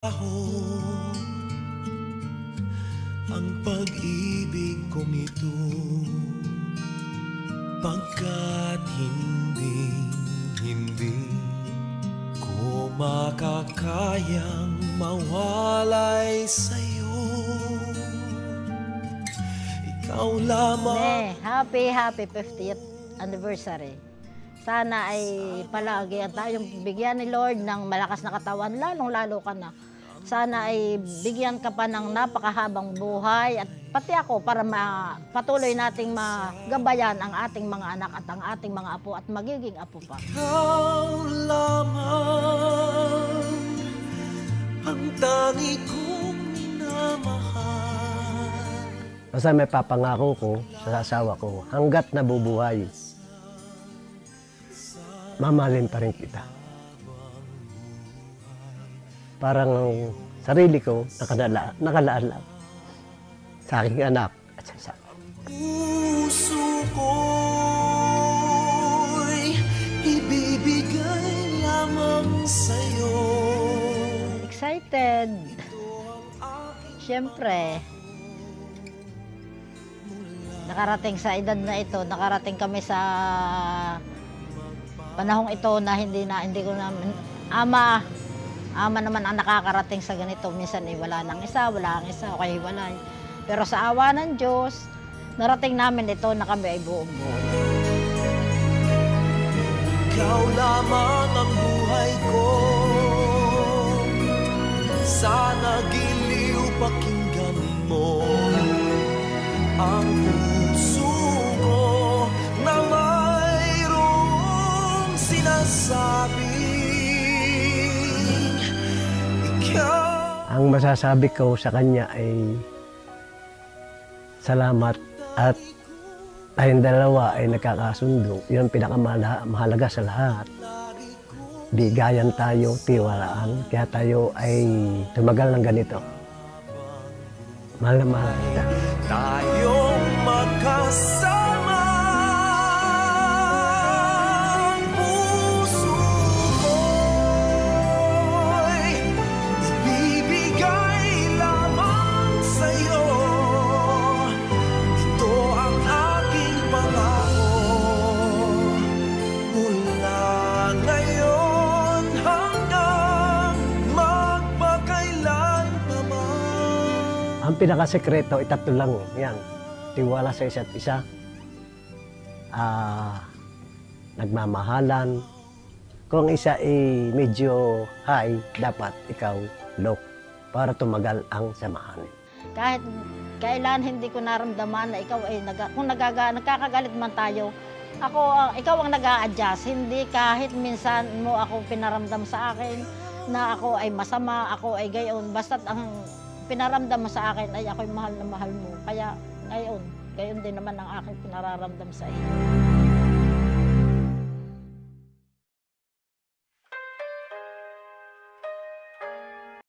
Ang pag-ibig kong ito, pagkat hindi ko makakayang mawalay sa'yo. Ikaw lamang. Happy 50th anniversary. Sana ay palagi tayong bigyan ni Lord ng malakas na katawan, lalong-lalo ka na. Sana ay bigyan ka pa ng napakahabang buhay at pati ako para patuloy nating magabayan ang ating mga anak at ang ating mga apo at magiging apo pa. Ikaw lamang ang tangi kong minamahal. Basta may papangako ko sa asawa ko, hanggat nabubuhay, mamahalin pa rin kita. Parang sarili ko nakalaan lang sa aking anak at sa akin. Puso ko'y ibibigay lamang sa'yo. Excited. Siyempre, nakarating sa edad na ito, nakarating kami sa panahong ito na hindi ko namin ama naman ang nakakarating sa ganito. Minsan wala ang isa, okay hiwalay. Pero sa awa ng Diyos, narating namin ito na kami ay buong-buo. Ikaw lamang ang buhay ko, sana giliw pakinggan mo ang puso ko na mayroong sinasabi. Ang masasabi ko sa kanya ay salamat at tayong dalawa ay nagkakasundo. Yun ang pinakamahalaga sa lahat. Bigayan tayo, tiwalaan, kaya tayo ay tumagal ng ganito. Mahal na mahal kita. Tayong magkasama. Ang pinakasekreto, itatlo lang yan. Tiwala sa isa't isa. Nagmamahalan. Kung isa ay medyo high, dapat ikaw low para tumagal ang samahan. Kahit kailan hindi ko naramdaman na ikaw ay kung nagkakagalit man tayo, ikaw ang nag-a-adjust. Hindi kahit minsan mo ako pinaramdam sa akin na ako ay masama, ako ay gayon. Basta't ang pinaramdam mo sa akin ay ako'y mahal na mahal mo. Kaya ngayon, gayon din naman ang aking pinararamdam sa iyo.